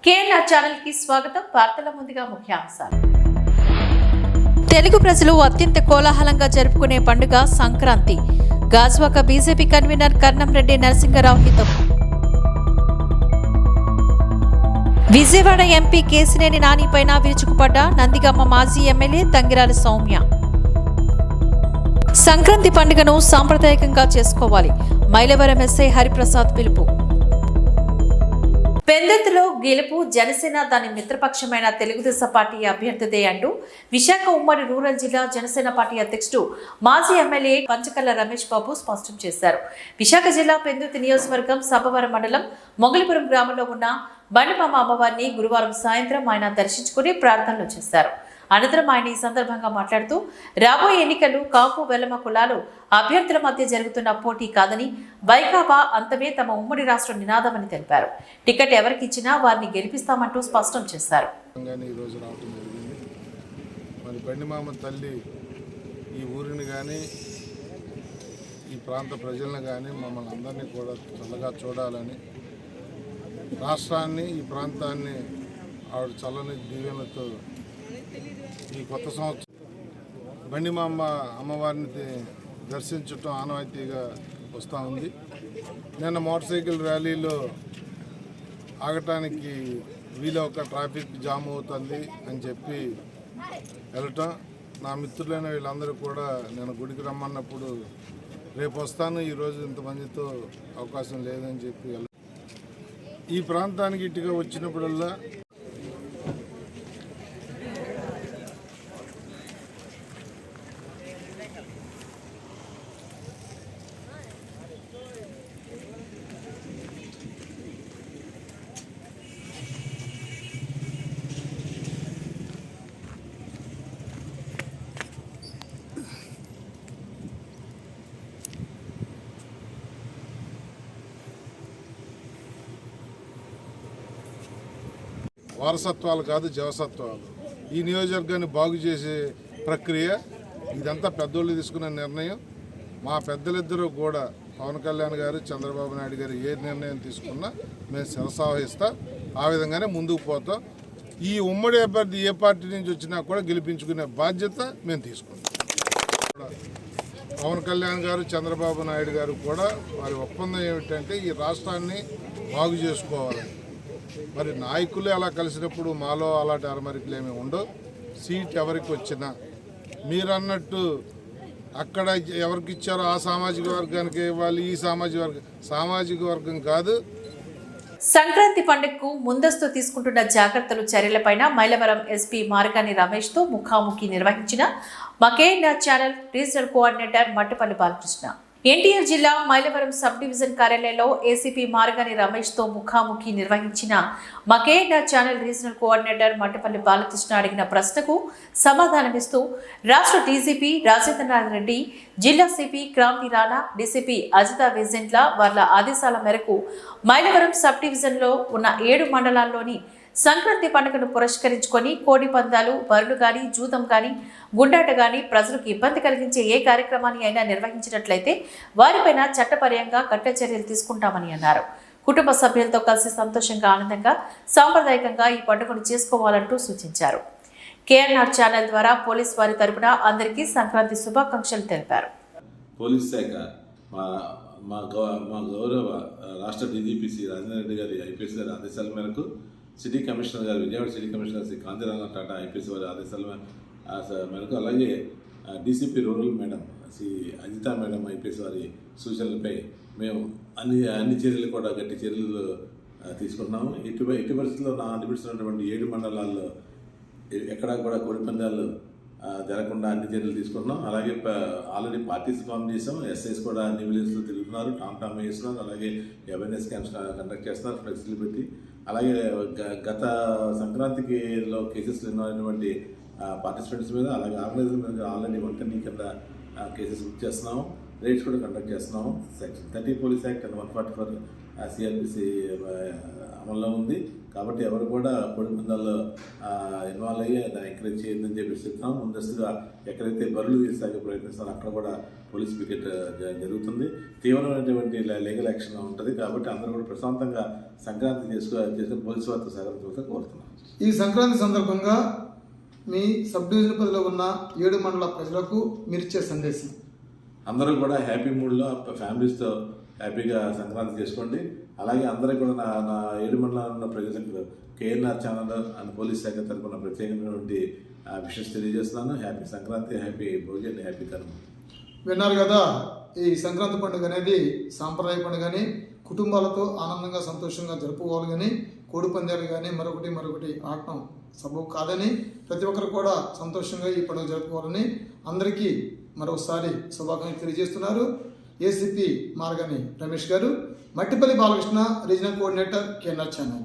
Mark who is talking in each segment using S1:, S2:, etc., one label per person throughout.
S1: KNR channel కి స్వాగతం. వార్తల ముందుగా ముఖ్యాంశాలు. తెలుగు ప్రజలు అత్యంత కోలాహలంగా జరుపుకునే పండుగ సంక్రాంతి. గాజువాక బీజేపీ కన్వీనర్ కర్నంరెడ్డి నరసింగరావు హితం. విజయవాడ ఎంపీ కేసినేని నానిపైన విరుచుకుపడ్డ నందిగామ మాజీ ఎమ్మెల్యే తంగిరాల సౌమ్య. సంక్రాంతి పండుగను సాంప్రదాయకంగా చేసుకోవాలి. మైలవరం ఎస్ఐ హరిప్రసాద్ పిలుపు. పెందెత్తులో గెలుపు జనసేన దాని మిత్రపక్షమైన తెలుగుదేశం పార్టీ అభ్యర్థిదే అంటూ విశాఖ ఉమ్మడి రూరల్ జిల్లా జనసేన పార్టీ అధ్యక్షుడు మాజీ ఎమ్మెల్యే పంచకల్ల రమేష్ బాబు స్పష్టం చేశారు. విశాఖ జిల్లా పెందుర్తి నియోజకవర్గం సభవరం మండలం మొగలిపురం గ్రామంలో ఉన్న బండిమామ అమ్మవారిని గురువారం సాయంత్రం ఆయన దర్శించుకుని ప్రార్థనలు చేశారు. అనంతరం ఆయన ఈ సందర్భంగా మాట్లాడుతూ రాబోయే ఎన్నికలు కాపు వెలమ కులాలు అభ్యర్థుల మధ్య జరుగుతున్న పోటీ కాదని వైకాపా అంతమే తమ ఉమ్మడి రాష్ట్ర నినాదమని తెలిపారు. టికెట్ ఎవరికి ఇచ్చినా వారిని గెలిపిస్తామంటూ స్పష్టం చేశారు.
S2: బండిమామ తల్లి ఈ ఊరిని కానీ ఈ ప్రాంత ప్రజలను కానీ మమ్మల్ని అందరినీ కూడా చల్లగా చూడాలని, రాష్ట్రాన్ని ఈ ప్రాంతాన్ని ఆవిడ చల్లని దీవెనలతో ఈ కొత్త సంవత్సరం బండిమామ అమ్మవారిని దర్శించటం ఆనవాయితీగా వస్తూ ఉంది. నిన్న మోటార్ సైకిల్ ర్యాలీలో ఆగటానికి వీలొక ట్రాఫిక్ జామ్ అవుతుంది అని చెప్పి వెళ్ళటం, నా మిత్రులైన వీళ్ళందరూ కూడా నేను గుడికి రమ్మన్నప్పుడు రేపు వస్తాను, ఈరోజు ఇంతమందితో అవకాశం లేదని చెప్పి ఈ ప్రాంతానికి ఇటుగా వచ్చినప్పుడల్లా వారసత్వాలు కాదు, జవసత్వాలు. ఈ నియోజకవర్గాన్ని బాగు చేసే ప్రక్రియ ఇదంతా పెద్దోళ్ళు తీసుకున్న నిర్ణయం. మా పెద్దలిద్దరూ కూడా పవన్ కళ్యాణ్ గారు, చంద్రబాబు నాయుడు గారు ఏ నిర్ణయం తీసుకున్నా మేము శిరసావహిస్తాం. ఆ విధంగానే ముందుకు పోతాం. ఈ ఉమ్మడి అభ్యర్థి ఏ పార్టీ నుంచి వచ్చినా కూడా గెలిపించుకునే బాధ్యత మేము తీసుకుంటాం. పవన్ కళ్యాణ్ గారు, చంద్రబాబు నాయుడు గారు కూడా వారి ఒప్పందం ఏమిటంటే ఈ రాష్ట్రాన్ని బాగు చేసుకోవాలి. మరి నాయకులే అలా కలిసినప్పుడు మాలో అలాంటి అరమరికలు ఏమి ఉండవు. సీట్ ఎవరికి వచ్చినా మీరన్నట్టు అక్కడ ఎవరికి ఇచ్చారో ఆ సామాజిక వర్గానికి ఇవ్వాలి, ఈ సామాజిక వర్గం కాదు.
S1: సంక్రాంతి పండుగకు ముందస్తు తీసుకుంటున్న జాగ్రత్తలు చర్యలపైన మైలవరం ఎస్పీ మార్గాని రమేష్ తో ముఖాముఖి నిర్వహించిన KNR channel regional coordinator Mattapalli Balakrishna. NTR జిల్లా మైలవరం సబ్ డివిజన్ కార్యాలయంలో ఏసీపీ మార్గాని రమేష్ తో ముఖాముఖి నిర్వహించిన KNR channel regional coordinator Mattapalli Balakrishna అడిగిన ప్రశ్నకు సమాధానమిస్తూ రాష్ట్ర డీజీపీ రాజేంద్రనాథ్ రెడ్డి, జిల్లా సిపి క్రాంతి రాణా, డీసీపీ అజితా విజెంట్ల వార్ల ఆదేశాల మేరకు మైలవరం సబ్ డివిజన్లో ఉన్న 7 మండలాల్లోని సంక్రాంతి పండుగను పురస్కరించుకొని కోడి పందాలు, బరులు గాని, జూదం గాని, గుండాట గాని ప్రజలకు ఇబ్బంది కలిగించే ఏ కార్యక్రమాన్ని అయినా నిర్వహించినట్లయితే వారిపైన చట్టపరంగా కఠిన చర్యలు తీసుకుంటామని అన్నారు. కుటుంబ సభ్యులతో కలిసి సంతోషంగా, ఆనందంగా, సాంప్రదాయకంగా ఈ పండుగను చేసుకోవాలంటూ సూచించారు. కేఎన్ఆర్ ఛానల్ ద్వారా పోలీస్ వారి తరపున అందరికీ సంక్రాంతి శుభాకాంక్షలు తెలిపారు.
S3: పోలీస్ శాఖ మా గౌరవ రాష్ట్ర డీజీపీ శ్రీ రాజేంద్ర రెడ్డి గారి ఐపీఎస్ గారి ఆదేశాల మేరకు సిటీ కమిషనర్ గారు, Vijayawada city commissioner Shri Kanthi Rana Tata IPS వారి ఆదేశాల మేరకు, అలాగే DCP rural madam Shri Ajitha madam IPS వారి సూచనలపై మేము అన్ని చర్యలు కూడా గట్టి చర్యలు తీసుకున్నాము. ఎట్టి పరిస్థితుల్లో నా అనిపిస్తున్నటువంటి 7 మండలాల్లో ఎక్కడా కూడా కోడి పందాలు జరగకుండా అన్ని చర్యలు తీసుకున్నాం. అలాగే ఆల్రెడీ పార్టీస్ ఫామ్ చేసాం. ఎస్ఐస్ కూడా అన్ని విలేజ్లో తిరుగుతున్నారు, టామ్ చేస్తున్నారు. అలాగే అవేర్నెస్ క్యాంప్స్ కండక్ట్ చేస్తున్నారు ఫ్లెక్స్లు పెట్టి. అలాగే గత సంక్రాంతిలో కేసెస్ ఉన్నటువంటి పార్టిసిపెంట్స్ మీద, అలాగే ఆర్గనైజర్ మీద ఆల్రెడీ 110 కింద కేసెస్ బుక్ చేస్తున్నాము. రేట్స్ కూడా కండక్ట్ చేస్తున్నాము. Section 30 police act and 144 CrPC అమల్లో ఉంది. కాబట్టి ఎవరు కూడా కోడి పందాల్లో ఇన్వాల్వ్ అయ్యి దాన్ని ఎంకరేజ్ చేయొద్దని చెప్పి చెప్తున్నాం. ముందస్తుగా ఎక్కడైతే బరులు సాగే ప్రయత్నిస్తారో అక్కడ కూడా పోలీస్ పికెట్ జరుగుతుంది. తీవ్రమైనటువంటి లీగల్ యాక్షన్ ఉంటుంది. కాబట్టి అందరూ కూడా ప్రశాంతంగా సంక్రాంతి చేసుకుని పోలీసు వారితో సహకరించవలసి కోరుతున్నాం.
S4: ఈ సంక్రాంతి సందర్భంగా మీ సబ్ డివిజన్ పరిధిలో ఉన్న 7 మండల ప్రజలకు మీరిచ్చే సందేశం.
S3: అందరూ కూడా హ్యాపీ మూడ్లో ఫ్యామిలీస్తో హ్యాపీగా సంక్రాంతి చేసుకోండి. అలాగే అందరూ కూడా నా 7 మండలాల్లో ఉన్న ప్రజలకు KNR ఛానల్ అండ్ పోలీస్ శాఖ తరఫున ప్రత్యేకమైనటువంటి విషెస్ తెలియజేస్తున్నాను. Happy Sankranti, happy Bhogi, happy Kanuma.
S4: విన్నారు కదా, ఈ సంక్రాంతి పండుగ అనేది సాంప్రదాయ పండుగ అని కుటుంబాలతో ఆనందంగా సంతోషంగా జరుపుకోవాలి కానీ కోడి పందాలు కానీ మరొకటి ఆడటం సబబు కాదని ప్రతి ఒక్కరు కూడా సంతోషంగా ఈ పండుగ జరుపుకోవాలని అందరికీ మరొకసారి శుభాకాంక్షలు తెలియజేస్తున్నారు ఏసీపీ మార్గాని రమేష్ గారు, Mattipalli Balakrishna, regional coordinator, KNR channel.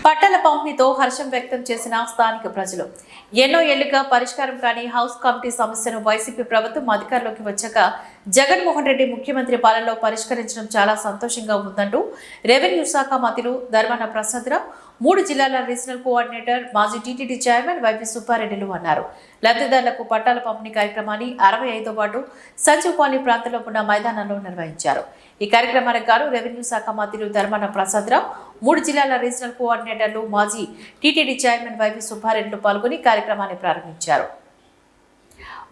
S1: పట్టాల పంపిణీతో హర్షం వ్యక్తం చేసిన స్థానిక ప్రజలు. ఎన్నో ఏళ్లుగా పరిష్కారం కాని హౌస్ కమిటీ సమస్యను వైసీపీ ప్రభుత్వం అధికారంలోకి వచ్చాక జగన్మోహన్ రెడ్డి ముఖ్యమంత్రి పాలనలో పరిష్కరించడం చాలా సంతోషంగా ఉందంటూ రెవెన్యూ శాఖ మంత్రులు ధర్మాన ప్రసాదరావు, 3 జిల్లాల రీజనల్ కోఆర్డినేటర్, మాజీ టీటీడీ చైర్మన్ వైవి సుబ్బారెడ్డిలు అన్నారు. లబ్ధిదారులకు పట్టాల పంపిణీ కార్యక్రమాన్ని 65వ వార్డు సంజీవ్ కాలనీ ప్రాంతంలో ఉన్న మైదానంలో నిర్వహించారు. ఈ కార్యక్రమానికి గాను రెవెన్యూ శాఖ మంత్రులు ధర్మాన ప్రసాదరావు, 3 జిల్లాల రీజనల్ కోఆర్డినేటర్లు, మాజీ టీటీడీ చైర్మన్ వైవి సుబ్బారెడ్డిలు పాల్గొని కార్యక్రమాన్ని ప్రారంభించారు.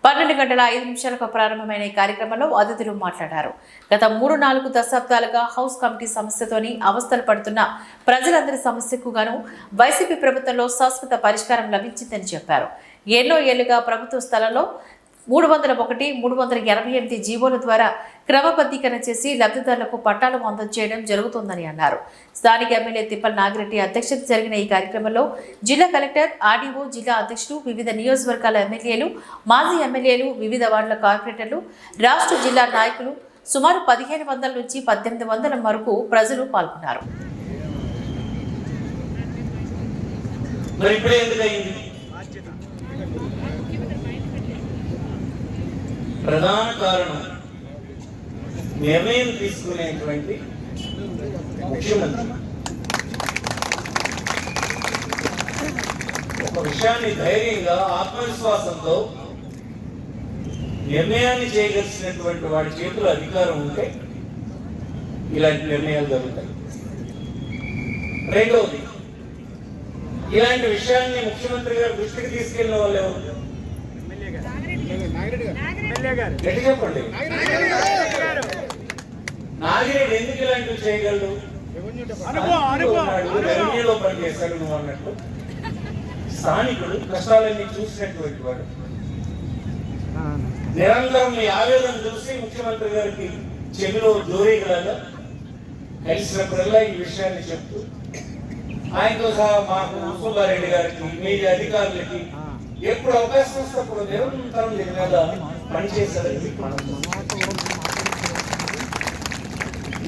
S1: 12:05 ప్రారంభమైన ఈ కార్యక్రమంలో అతిథులు మాట్లాడారు. గత 3-4 దశాబ్దాలుగా హౌస్ కమిటీ సమస్యతోని అవస్థలు పడుతున్న ప్రజలందరి సమస్యకు గాను వైసీపీ ప్రభుత్వంలో శాశ్వత పరిష్కారం లభించిందని చెప్పారు. ఎన్నో ఏళ్లుగా ప్రభుత్వ స్థలంలో 301, 388 జీవోల ద్వారా క్రమబద్ధీకరణ చేసి లబ్ధిదారులకు పట్టాలు అందజేయడం జరుగుతుందని అన్నారు. స్థానిక ఎమ్మెల్యే తిప్పల నాగిరెడ్డి అధ్యక్షత జరిగిన ఈ కార్యక్రమంలో జిల్లా కలెక్టర్, ఆర్డీఓ, జిల్లా అధ్యక్షులు, వివిధ నియోజకవర్గాల ఎమ్మెల్యేలు, మాజీ ఎమ్మెల్యేలు, వివిధ వార్డుల కార్పొరేటర్లు, రాష్ట్ర జిల్లా నాయకులు, సుమారు 1500 నుంచి 1800 వరకు ప్రజలు పాల్గొన్నారు.
S5: ప్రధాన కారణం నిర్ణయం తీసుకునేటువంటి ముఖ్యమంత్రి ఒక విషయాన్ని ధైర్యంగా ఆత్మవిశ్వాసంతో నిర్ణయాన్ని చేయగలిసినటువంటి వాడి చేతుల అధికారం ఉంటే ఇలాంటి నిర్ణయాలు జరుగుతాయి. రెండవది, ఇలాంటి విషయాన్ని ముఖ్యమంత్రి గారు దృష్టికి తీసుకెళ్లిన వాళ్ళు ఎవరు? చెప్పండి. నాగిరెడ్డి ఎందుకు ఇలాంటివి చేయగలడు? రెవెన్యూలో పనిచేశాడు నువ్వు అన్నట్టు. స్థానికుడు కష్టాలన్నీ చూసినటువంటి వాడు. నిరంతరం మీ ఆవేదన చూసి ముఖ్యమంత్రి గారికి చెవిలో జోరీగలాగా కలిసినప్పుడల్లా ఈ విషయాన్ని చెప్తూ ఆయనతో సహా మాకు సుబ్బారెడ్డి గారికి, మీ అధికారులకి ఎప్పుడు అవకాశం వస్తే అప్పుడు నిరంతరం దీని మీద పనిచేశారని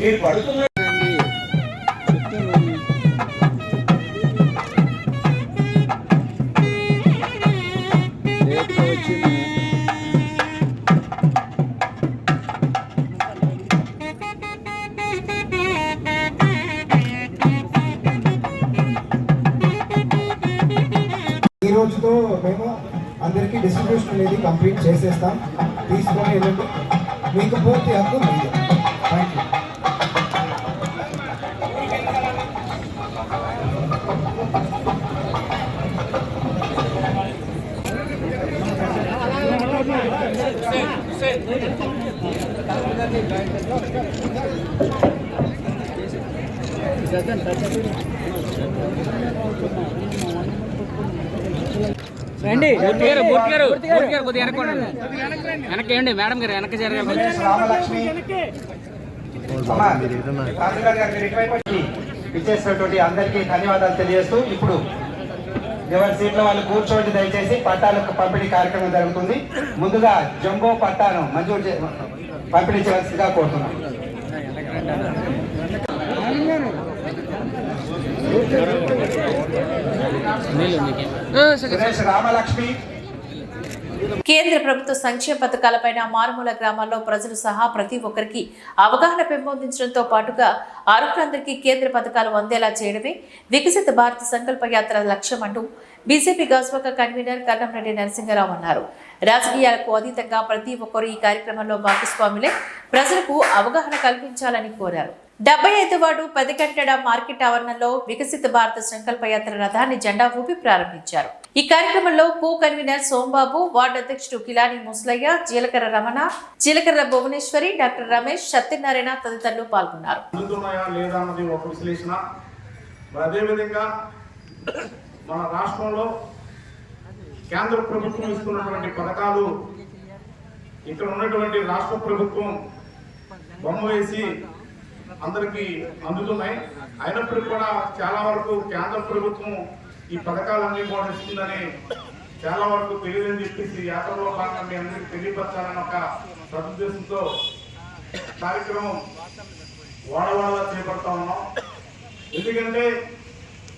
S5: మీరు పడుతున్న
S6: ఈ రోజుతో మేము అందరికీ డిస్ట్రిబ్యూషన్ అనేది కంప్లీట్ చేసేస్తాం. తీసుకొని వెళ్ళండి, మీకు పూర్తి హక్కు మీదే. Thank you.
S7: రండి కొద్దిగా వెనక్కి మేడం గారు వెనక్కి జరగాలి.
S6: ఇచ్చేసినటువంటి అందరికీ ధన్యవాదాలు తెలియజేస్తూ ఇప్పుడు ఎవరి సీట్లో వాళ్ళు కూర్చోండి. దయచేసి పట్టాలకు పంపిణీ కార్యక్రమం జరుగుతుంది. ముందుగా జంబో పట్టాను మంజూరు పంపిణీ చేయవలసిందిగా కోరుతున్నాం. సురేష్ రామలక్ష్మి
S1: కేంద్ర ప్రభుత్వ సంక్షేమ పథకాలపైన మారుమూల గ్రామాల్లో ప్రజలు సహా ప్రతి ఒక్కరికి అవగాహన పెంపొందించడంతో పాటుగా అర్హులందరికీ కేంద్ర పథకాలు అందేలా చేయడమే వికసిత భారత సంకల్ప యాత్ర లక్ష్యం అంటూ బీజేపీ గాజువాక కన్వీనర్ కన్నంరెడ్డి నరసింహారావు అన్నారు. రాజకీయాలకు అతీతంగా ప్రతి ఒక్కరూ ఈ కార్యక్రమంలో భాగస్వాములై ప్రజలకు అవగాహన కల్పించాలని కోరారు. 75వ వార్డు పెదకంటెడ మార్కెట్ ఆవరణలో వికసిత భారత సంకల్ప యాత్ర రథాన్ని జెండా ఊపి ప్రారంభించారు. ఈ కార్యక్రమంలో కో కన్వీనర్ సోంబాబు, వార్డు అధ్యక్షుడు కిలాని ముస్లయ్య, జీలకర్ర రమణ, జీలకర్ర భువనేశ్వరి, డాక్టర్ రమేష్, సత్యనారాయణ తదితరులు పాల్గొన్నారు.
S8: అదేవిధంగా మన రాష్ట్రంలో కేంద్ర ప్రభుత్వం ఇస్తున్నటువంటి పథకాలు ఇక్కడ ఉన్నటువంటి రాష్ట్ర ప్రభుత్వం బొమ్మ వేసి అందరికీ అందుతున్నాయి. అయినప్పటికీ కూడా చాలా వరకు కేంద్ర ప్రభుత్వం ఈ పథకాలన్నీ కూడా ఇస్తుందని చాలా వరకు తెలియదని చెప్పేసి యాత్రలో భాగంగా మీ అందరికీ తెలియపరచాలని ఒక సదుద్దేశంతో కార్యక్రమం వాడవాడలా చేపడతా ఉన్నాం. ఎందుకంటే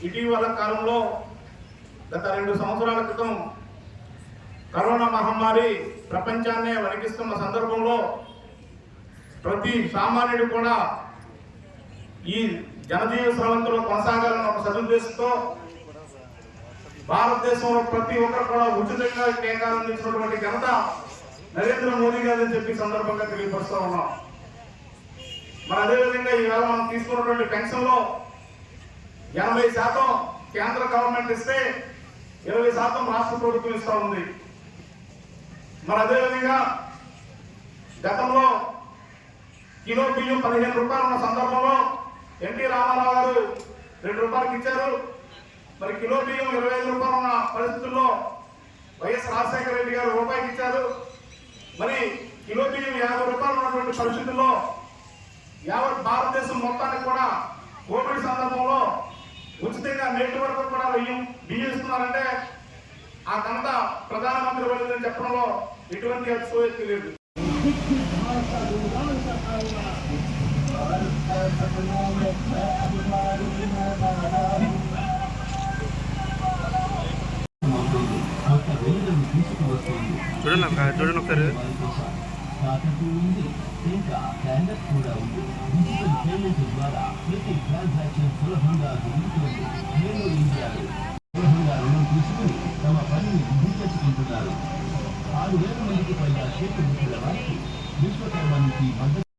S8: ఇటీవల కాలంలో గత 2 సంవత్సరాల క్రితం కరోనా మహమ్మారి ప్రపంచాన్నే వణికిస్తున్న సందర్భంలో ప్రతి సామాన్యుడు కూడా ఈ జనజీవ స్రవంతిలో కొనసాగాలని ఒక సదుద్దేశంతో భారతదేశంలో ప్రతి ఒక్కరు కూడా ఉచితంగా టీకాలు అందించినటువంటి ఘనత నరేంద్ర మోదీ గారిని చెప్పి సందర్భంగా తెలియపరుస్తూ ఉన్నాం. మరి అదేవిధంగా ఈవేళ మనం తీసుకున్నటువంటి పెన్షన్లో 80% కేంద్ర గవర్నమెంట్ ఇస్తే 20% రాష్ట్ర ప్రభుత్వం ఇస్తూ ఉంది. మరి అదేవిధంగా గతంలో కిలో బియ్యం 15 రూపాయలు ఉన్న సందర్భంలో ఎన్టీ రామారావు గారు 2 రూపాయలకి ఇచ్చారు. మరి కిలో బియ్యం 25 రూపాయలు ఉన్న పరిస్థితుల్లో వైఎస్ రాజశేఖర రెడ్డి గారు రూపాయికి ఇచ్చారు. మరి కిలో బియ్యం 50 రూపాయలు ఉన్నటువంటి పరిస్థితుల్లో యావత్ భారతదేశం మొత్తానికి కూడా కోవిడ్ సందర్భంలో ఉచితంగా నేటి వరకు కూడా బియ్యం ఇస్తున్నారంటే ఆ ఘనత ప్రధానమంత్రి వెళ్ళదని చెప్పడంలో ఎటువంటి అతిశయోక్తి లేదు.
S9: చూడండి ఒకసారి.
S10: ఇంకా బ్యానర్ కూడా ఉంది. డిజిటల్ పేమెంట్ ద్వారా ప్రతి ట్రాన్సాక్షన్ సులభంగా జరుగుతుంది. నేను ఇండియాలో సులభంగా రుణం తీసుకుని తమ పనిని గుర్తించుకుంటున్నారు. 6,000 మందికి పైగా చేతుల వారికి విశ్వకర్మ నుంచి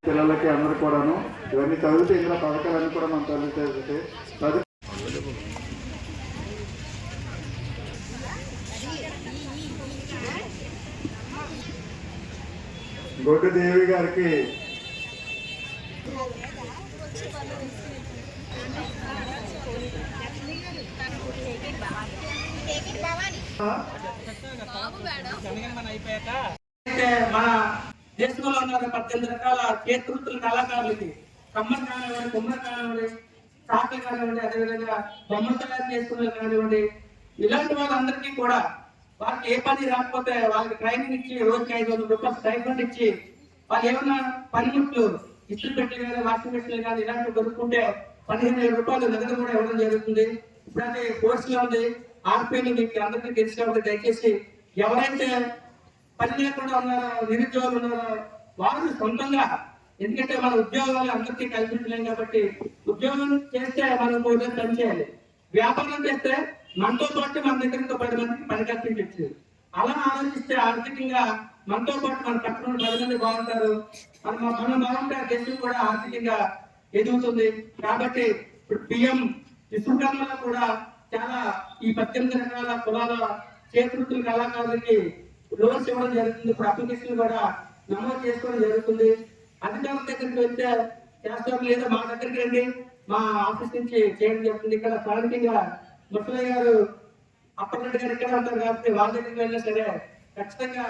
S8: పిల్లలకి అందరూ కూడాను ఇవన్నీ చదివితే ఇందులో పథకాలన్నీ కూడా మనం చదివితే గొడ్డు దేవి గారికి
S11: మన దేశంలో ఉన్న 18 రకాల చేతివృత్తుల కళాకారులకి కమ్మర్ కానివ్వండి, కుమ్మర్ కానివ్వండి, చాకలి కానివ్వండి, అదేవిధంగా బొమ్మలు తయారు చేసుకునే కానివ్వండి, ఇలాంటి వాళ్ళందరికీ కూడా వాళ్ళకి ఏ పని రాకపోతే వాళ్ళకి ట్రైనింగ్ ఇచ్చి రోజుకి 500 రూపాయలు స్టైఫండ్ ఇచ్చి వాళ్ళు ఏమన్నా పనిముట్లు ఇస్త్రీ పెట్టి కానీ వాషింగ్ మెషిన్ కానీ ఇలాంటివి కొనుక్కుంటే 15,000 రూపాయలు నగదు కూడా ఇవ్వడం జరుగుతుంది. ఇప్పుడైతే కోర్సులో ఉంది ఆర్పీలు మీకు అందరికీ తెలిసినప్పుడు దయచేసి ఎవరైతే పని లేకుండా ఉన్నారో, నిరుద్యోగులు ఉన్నారో వాళ్ళు సొంతంగా, ఎందుకంటే మన ఉద్యోగాలు అందరికీ కల్పించలేం కాబట్టి ఉద్యోగం చేస్తే మనం 3 రోజులు పని చేయాలి. వ్యాపారం చేస్తే మనతో పాటు మన దగ్గర 10 మందికి పని కల్పించవచ్చు. అలా ఆలోచిస్తే ఆర్థికంగా మనతో పాటు మన పక్కన 10 మంది బాగుంటారు, మనం బాగుంటే దేశం కూడా ఆర్థికంగా ఎదుగుతుంది. కాబట్టి ఇప్పుడు పిఎం విశ్వకర్మలో కూడా చాలా ఈ 18 రకాల కులాల చేతివృత్తుల కళాకారులకి లోన్స్ ఇవ్వడం జరుగుతుంది. ఇప్పుడు అప్లికేషన్ కూడా నమోదు చేసుకోవడం జరుగుతుంది. అధికారుల దగ్గరికి వెళ్తే చేస్తారు, లేదా మా దగ్గరికి రండి, మా ఆఫీస్ నుంచి చేయడం జరుగుతుంది. ఇక్కడ స్థానికంగా ముసలయ్య గారు అప్పటి గారు ఇక్కడ ఉంటారు కాబట్టి వాళ్ళ దగ్గరికి వెళ్ళినా సరే ఖచ్చితంగా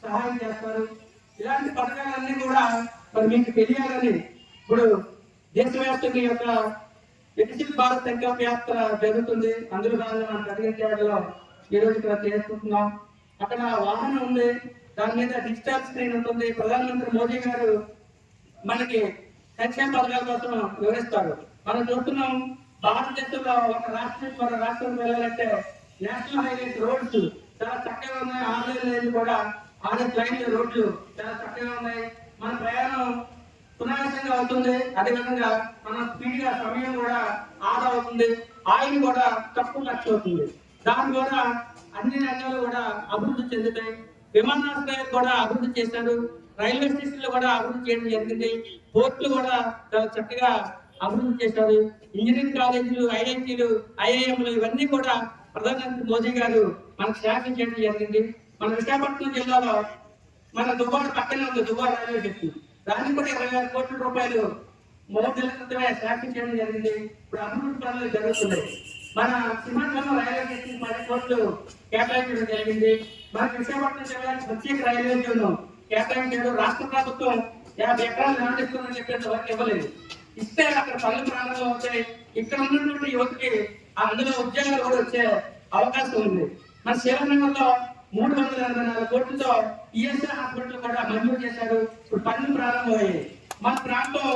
S11: సహాయం చేస్తారు. ఇలాంటి పథకాలన్నీ కూడా మరి మీకు తెలియాలని ఇప్పుడు దేశవ్యాప్తంగా ఈ యొక్క వికసిత భారత్ సంకల్ప యాత్ర జరుగుతుంది. అందులో భాగంగా మనం కదిలించేలో ఈ రోజు ఇక్కడ చేసుకుంటున్నాం. అక్కడ వాహనం ఉంది, దాని మీద డిజిటల్ స్క్రీన్ ఉంటుంది. ప్రధానమంత్రి మోదీ గారు మనకి సంక్షేమ పథకాల కోసం వివరిస్తారు. మనం చూస్తున్నాం భారతదేశంలో ఒక రాష్ట్రం మరో రాష్ట్రం వెళ్ళాలంటే నేషనల్ హైవేస్ రోడ్స్ చాలా చక్కగా ఉన్నాయి. ఆన్లైన్ లైన్లు కూడా ఆన్లైన్ లైన్లు రోడ్లు చాలా చక్కగా ఉన్నాయి. మన ప్రయాణం సునాయాసంగా అవుతుంది. అదేవిధంగా మన స్పీడ్గా సమయం కూడా ఆదా అవుతుంది. ఆయిల్ కూడా తక్కువ ఖర్చు అవుతుంది. దాని ద్వారా అన్ని రంగాలు కూడా అభివృద్ధి చెందుతాయి. విమానాశ్రయాలు కూడా అభివృద్ధి చేశారు. రైల్వే స్టేషన్లు కూడా అభివృద్ధి చేయడం జరిగింది. పోర్టులు కూడా చాలా చక్కగా అభివృద్ధి చేశారు. ఇంజనీరింగ్ కాలేజీలు, ఐఐటీలు, ఐఐఎంలు ఇవన్నీ కూడా ప్రధానమంత్రి మోదీ గారు మనకు శాంక్షన్ చేయడం జరిగింది. మన విశాఖపట్నం జిల్లాలో మన దుబ్బాడ పక్కనే ఉంది దుబ్బాడ రైల్వే స్టేషన్. దానికి కూడా 26 కోట్ల రూపాయలు 3 నెలల క్రితమే శాంక్షన్ చేయడం జరిగింది. ఇప్పుడు అభివృద్ధి పనులు జరుగుతున్నాయి. మన సింహాచలం రైల్వే స్టేషన్ 10 కోట్లు కేటాయించడం జరిగింది. మన విశాఖపట్నం జిల్లాకి ప్రత్యేక రైల్వే జోన్ కేటాయించాడు. రాష్ట్ర ప్రభుత్వం 50 ఎకరాలు ల్యాండ్ ఇస్తుందని చెప్పేసి వాళ్ళకి ఇవ్వలేదు. ఇస్తే అక్కడ పల్లె ప్రాంతంలో వచ్చాయి. ఇక్కడ ఉన్నటువంటి యువతకి అందులో ఉద్యోగాలు కూడా వచ్చే అవకాశం ఉంది. మన శివనగర్లో 384 కోట్లతో ఈఎస్ఐ హాస్పిటల్ కూడా మంజూరు చేశారు. ఇప్పుడు పనులు ప్రారంభమయ్యాయి. మన ప్రాంతం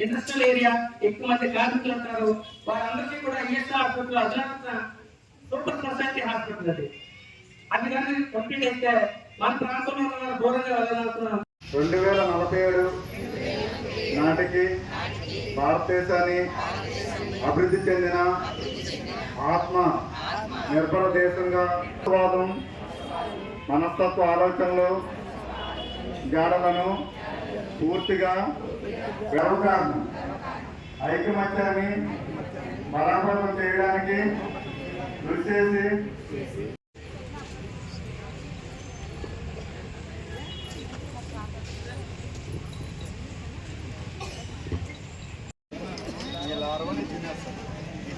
S11: ఇండస్ట్రియల్ ఏరియా, ఎక్కువ మంది కార్మికులు ఉంటారు. వారందరికీ కూడా ఈఎస్ఐ హాస్పిటల్ అధునాతన సూపర్ స్పెషాలిటీ హాస్పిటల్ అది కానీ కంప్లీట్ అయితే మన ప్రాంతంలో ఉన్న దూరంగా వెళ్ళాలనుకున్నాం.
S9: 2047 నాటికి భారతదేశాన్ని అభివృద్ధి చెందిన ఆత్మ నిర్భర దేశంగా వాదం, మనస్తత్వ ఆలోచనలు, జాడలను పూర్తిగా వ్యవహారం ఐకమత్యాన్ని బలోపేతం చేయడానికి కృషి చేసి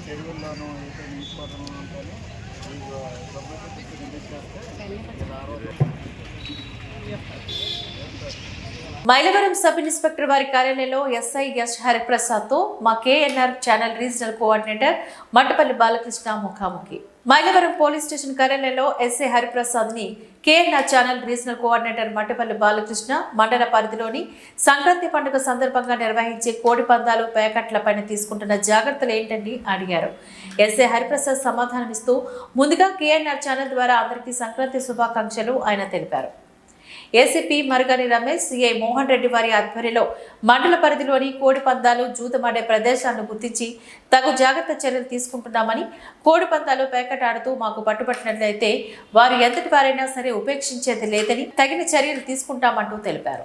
S9: చెరువుల్లోనూ నీటిపారుదల ఉంటాను
S1: మైలవరం సబ్ ఇన్స్పెక్టర్ వారి కార్యాలయంలో ఎస్ఐ ఎస్ హరిప్రసాద్ తో మా KNR channel regional coordinator Mattapalli Balakrishna ముఖాముఖి. మైలవరం పోలీస్ స్టేషన్ కార్యాలయంలో ఎస్ఐ హరిప్రసాద్ ని KNR channel regional coordinator Mattapalli Balakrishna మండల పరిధిలోని సంక్రాంతి పండుగ సందర్భంగా నిర్వహించే కోడి పందాలు, ప్యాకెట్లపైన తీసుకుంటున్న జాగ్రత్తలు ఏంటని అడిగారు. ఎస్ఐ హరిప్రసాద్ సమాధానమిస్తూ ముందుగా కేఎన్ఆర్ ఛానల్ ద్వారా అందరికీ సంక్రాంతి శుభాకాంక్షలు ఆయన తెలిపారు. ఏసీపీ మరగాని రమేష్, సిఐ మోహన్ రెడ్డి వారి ఆధ్వర్యంలో మండల పరిధిలోని కోడి పందాలు, జూదమాడే ప్రదేశాలను గుర్తించి తగు జాగ్రత్త చర్యలు తీసుకుంటున్నామని, కోడి పందాలు ప్యాకెట్ ఆడుతూ మాకు పట్టుబట్టినట్లయితే వారు ఎంతటి వారైనా సరే ఉపేక్షించేది లేదని తగిన చర్యలు తీసుకుంటామంటూ తెలిపారు.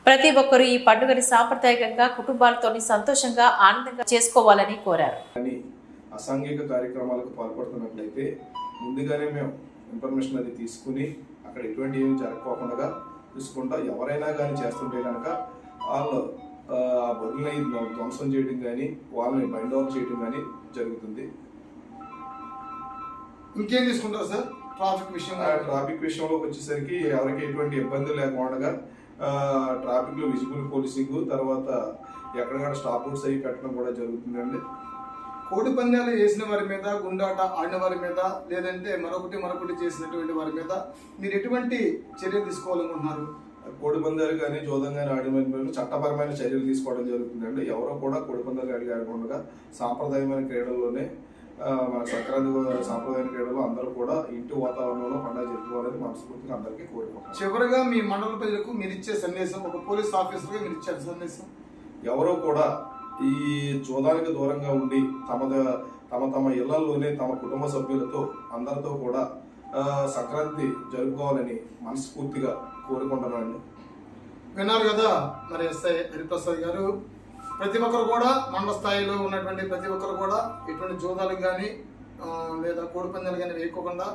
S1: ప్రతి ఒక్కరూ ఈ పండుగని సాంప్రదాయకంగా కుటుంబాలతోని సంతోషంగా ఆనందంగా చేసుకోవాలని కోరారు.
S12: అసాంఘిక కార్యక్రమాలకు పాల్పడుతున్నట్లయితే ముందుగానే మేము ఇన్ఫర్మేషన్ అది తీసుకుని అక్కడ ఎటువంటి ఏమి జరగకోకుండా చూసుకుంటా ఎవరైనా కానీ చేస్తుంటే కనుక వాళ్ళు ఆ బొగ్గులని ధ్వంసం చేయడం కానీ వాళ్ళని బైండ్ ఓవర్ చేయడం కానీ జరుగుతుంది.
S4: ఇంకేం తీసుకుంటారు సార్?
S12: ట్రాఫిక్ విషయంలో వచ్చేసరికి ఎవరికి ఎటువంటి ఇబ్బంది లేకుండా ట్రాఫిక్లో విజిబుల్ పోలీసింగ్, తర్వాత ఎక్కడికక్కడ స్టాప్ అవుట్స్ అవి పెట్టడం కూడా జరుగుతుందండి.
S4: కోడి పందాలు వేసిన వారి మీద, గుండాట ఆడిన వారి మీద, లేదంటే మరొకటి చేసినటువంటి వారి మీద మీరు ఎటువంటి చర్యలు తీసుకోవాలనుకుంటున్నారు?
S12: కోడి పందాలు కానీ జోదం కానీ ఆడిన చట్టపరమైన చర్యలు తీసుకోవడం జరుగుతుందండి. ఎవరో కూడా కోడి పందాలు ఆడకుండా సాంప్రదాయమైన క్రీడల్లోనే మన సంక్రాంతి సాంప్రదాయ క్రీడలు అందరూ కూడా ఇంటి వాతావరణంలో పండుగ జరుపుకోవాలని మనస్ఫూర్తిగా అందరికీ కోరుకుంటున్నాం.
S4: చివరిగా మీ మండల ప్రజలకు మీరు ఇచ్చే సందేశం, ఒక పోలీస్ ఆఫీసర్గా మీరు ఇచ్చే సందేశం?
S12: ఎవరో కూడా ఈ జోదానికి దూరంగా ఉండి తమ ఇళ్లలోనే తమ కుటుంబ సభ్యులతో అందరితో కూడా సంక్రాంతి జరుపుకోవాలని మనస్ఫూర్తిగా కోరుకుంటున్నాను.
S4: విన్నారు కదా మరి ఎస్ఐ హరిప్రసాద్ గారు. ప్రతి ఒక్కరు కూడా మండల స్థాయిలో ఉన్నటువంటి ప్రతి ఒక్కరు కూడా ఎటువంటి జోదాలకు కానీ లేదా కోడి పందాలు కానీ వేయకోకుండా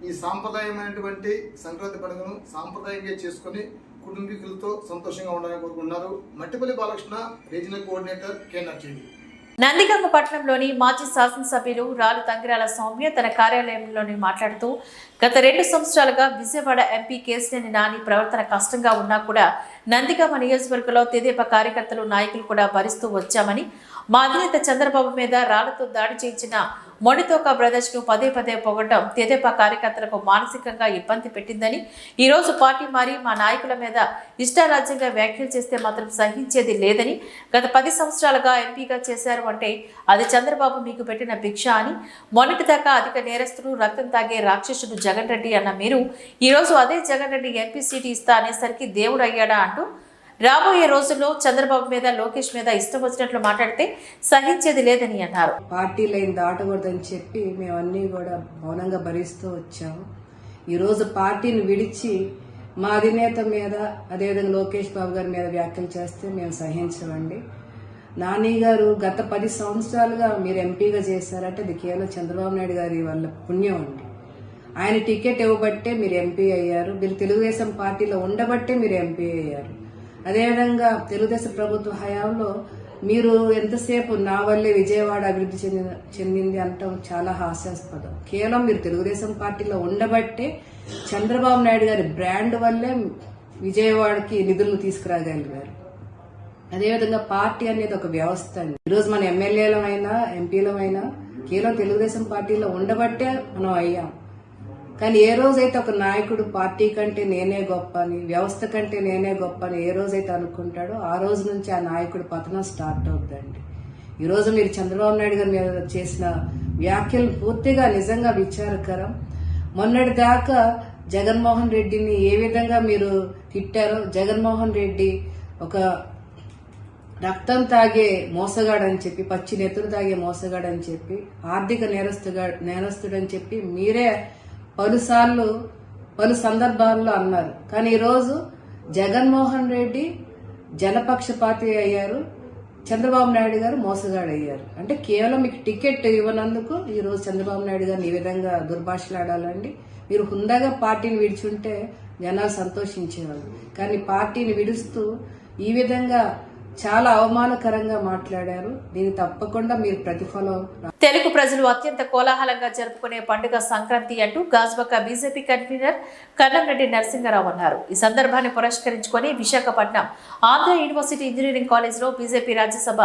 S4: ఈ సాంప్రదాయమైనటువంటి సంక్రాంతి పండుగను సాంప్రదాయంగా చేసుకుని కుటుంబీకులతో సంతోషంగా ఉండాలని కోరుకుంటున్నారు. Mattipalli Balakrishna, regional coordinator, KNR TV.
S1: Nandigama పట్టణంలోని మాజీ శాసనసభ్యులు రాలు తంగిరాల సౌమ్య తన కార్యాలయంలోని మాట్లాడుతూ గత 2 సంవత్సరాలుగా విజయవాడ ఎంపీ కేశినేని నాని ప్రవర్తన కష్టంగా ఉన్నా కూడా నందిగామ నియోజకవర్గంలో తెదేపా కార్యకర్తలు, నాయకులు కూడా భరిస్తూ వచ్చామని, మా అధినేత చంద్రబాబు మీద రాళ్లతో దాడి చేయించిన మొండితోక బ్రదర్స్ ను పదే పదే పొగడం తెదేపా కార్యకర్తలకు మానసికంగా ఇబ్బంది పెట్టిందని, ఈ రోజు పార్టీ మారి మా నాయకుల మీద ఇష్టారాజ్యంగా వ్యాఖ్యలు చేస్తే మాత్రం సహించేది లేదని, గత 10 సంవత్సరాలుగా ఎంపీగా చేశారు అంటే అది చంద్రబాబు మీకు పెట్టిన భిక్ష అని, మొన్నటిదాకా అధిక నేరస్తుడు రక్తం తాగే రాక్షసుడు జగన్ రెడ్డి అన్న మీరు ఈ రోజు అదే జగన్ రెడ్డి ఎంపీ సీటు ఇస్తా అనేసరికి దేవుడు అయ్యాడా అంటూ రాబోయే రోజుల్లో చంద్రబాబు మీద లోకేష్ మీద ఇష్టం వచ్చినట్లు మాట్లాడితే సహించేది లేదని అన్నారు.
S13: పార్టీ లైన్ దాటకూడదని చెప్పి మేమన్నీ కూడా మౌనంగా భరిస్తూ వచ్చాము. ఈరోజు పార్టీని విడిచి మా అధినేత మీద అదేవిధంగా లోకేష్ బాబు గారి మీద వ్యాఖ్యలు చేస్తే మేము సహించమండి. నాని గారు గత 10 సంవత్సరాలుగా మీరు ఎంపీగా చేశారంటే అది కేవలం చంద్రబాబు నాయుడు గారి వల్ల పుణ్యం అండి. ఆయన టికెట్ ఇవ్వబట్టే మీరు ఎంపీ అయ్యారు. మీరు తెలుగుదేశం పార్టీలో ఉండబట్టే మీరు ఎంపీ అయ్యారు. అదేవిధంగా తెలుగుదేశం ప్రభుత్వ హయాంలో మీరు ఎంతసేపు నా వల్లే విజయవాడ అభివృద్ధి చెందింది అంటాం చాలా హాస్యాస్పదం. కేవలం మీరు తెలుగుదేశం పార్టీలో ఉండబట్టే చంద్రబాబు నాయుడు గారి బ్రాండ్ వల్లే విజయవాడకి నిధులను తీసుకురాగలిగారు. అదేవిధంగా పార్టీ అనేది ఒక వ్యవస్థ అండి. ఈరోజు మన ఎమ్మెల్యేలమైనా ఎంపీలమైనా కేవలం తెలుగుదేశం పార్టీలో ఉండబట్టే మనం అయ్యాం. కానీ ఏ రోజైతే ఒక నాయకుడు పార్టీ కంటే నేనే గొప్ప అని, వ్యవస్థ కంటే నేనే గొప్ప అని ఏ రోజైతే అనుకుంటాడో ఆ రోజు నుంచి ఆ నాయకుడు పతనం స్టార్ట్ అవుతుందండి. ఈరోజు మీరు చంద్రబాబు నాయుడు గారి మీద చేసిన వ్యాఖ్యలు పూర్తిగా నిజంగా విచారకరం. మొన్నటి దాకా జగన్మోహన్ రెడ్డిని ఏ విధంగా మీరు తిట్టారో, జగన్మోహన్ రెడ్డి ఒక రక్తం తాగే మోసగాడని చెప్పి, పచ్చి నెత్తులు తాగే మోసగాడని చెప్పి, ఆర్థిక నేరస్తుడని చెప్పి మీరే పలు సందర్భాల్లో అన్నారు. కానీ ఈరోజు జగన్మోహన్ రెడ్డి జనపక్షపాతి అయ్యారు, చంద్రబాబు నాయుడు గారు మోసగాడయ్యారు. అంటే కేవలం మీకు టికెట్ ఇవ్వనందుకు ఈరోజు చంద్రబాబు నాయుడు గారిని ఈ విధంగా దుర్భాషలాడాలండి. మీరు హుందాగా పార్టీని విడిచుంటే జనాలు సంతోషించేవాళ్ళు. కానీ పార్టీని విడుస్తూ ఈ విధంగా చాలా అవమానకరంగా మాట్లాడారు. దీనికి తప్పకుండా మీరు ప్రతిఫలం.
S1: తెలుగు ప్రజలు అత్యంత కోలాహలంగా జరుపుకునే పండుగ సంక్రాంతి అంటూ గాజువాక బీజేపీ కన్వీనర్ కన్నంరెడ్డి నరసింహారావు అన్నారు. ఈ సందర్భాన్ని పురస్కరించుకొని విశాఖపట్నం ఆంధ్ర యూనివర్సిటీ ఇంజనీరింగ్ కాలేజ్లో BJP Rajya Sabha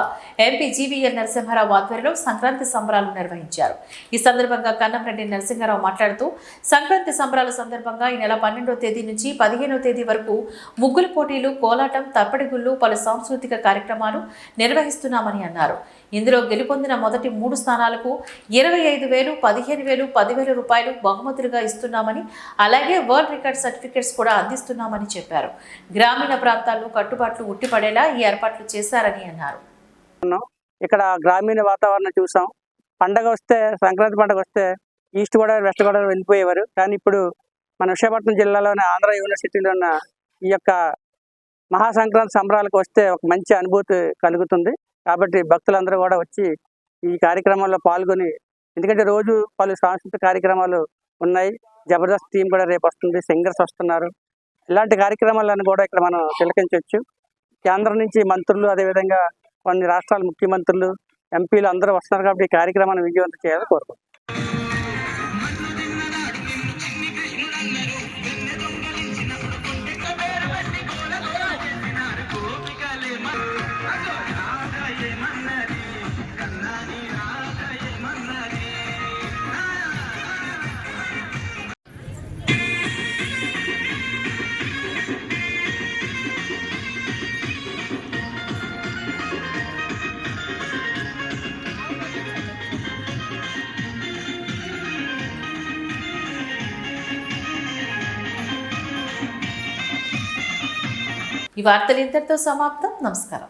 S1: MP GVL Narasimharao ఆధ్వర్యంలో సంక్రాంతి సంబరాలు నిర్వహించారు. ఈ సందర్భంగా కన్నంరెడ్డి నరసింహారావు మాట్లాడుతూ సంక్రాంతి సంబరాల సందర్భంగా ఈ నెల 12వ తేదీ నుంచి 15వ తేదీ వరకు ముగ్గుల పోటీలు, కోలాటం, తప్పడిగుళ్ళు, పలు సాంస్కృతిక కార్యక్రమాలు నిర్వహిస్తున్నామని అన్నారు. ఇందులో గెలుపొందిన మొదటి 3 స్థానాలకు 25,000, 15,000, 10,000 రూపాయలు బహుమతులుగా ఇస్తున్నామని, అలాగే వరల్డ్ రికార్డ్ సర్టిఫికెట్స్ కూడా అందిస్తున్నామని చెప్పారు. గ్రామీణ ప్రాంతాల్లో కట్టుబాట్లు ఉట్టిపడేలా ఈ ఏర్పాట్లు చేశారని అన్నారు.
S14: ఇక్కడ గ్రామీణ వాతావరణం చూసాం. పండగ వస్తే, సంక్రాంతి పండుగ వస్తే ఈస్ట్ గోదావరి, వెస్ట్ గోదావరి వెళ్ళిపోయేవారు. కానీ ఇప్పుడు మన విశాఖపట్నం జిల్లాలోని ఆంధ్ర యూనివర్సిటీలో ఉన్న ఈ యొక్క మహాసంక్రాంతి సంబరాలకు వస్తే ఒక మంచి అనుభూతి కలుగుతుంది. కాబట్టి భక్తులందరూ కూడా వచ్చి ఈ కార్యక్రమాల్లో పాల్గొని, ఎందుకంటే రోజు పలు సాంస్కృతిక కార్యక్రమాలు ఉన్నాయి. జబర్దస్త్ టీం కూడా రేపు వస్తుంది, సింగర్స్ వస్తున్నారు. ఇలాంటి కార్యక్రమాలను కూడా ఇక్కడ మనం తిలకించవచ్చు. కేంద్రం నుంచి మంత్రులు, అదేవిధంగా కొన్ని రాష్ట్రాల ముఖ్యమంత్రులు, ఎంపీలు అందరూ వస్తున్నారు. కాబట్టి ఈ కార్యక్రమాన్ని విజయవంతం చేయాలని కోరుకుంటున్నాను.
S1: ఈ వార్తలు ఇంతటితో సమాప్తం. నమస్కారం.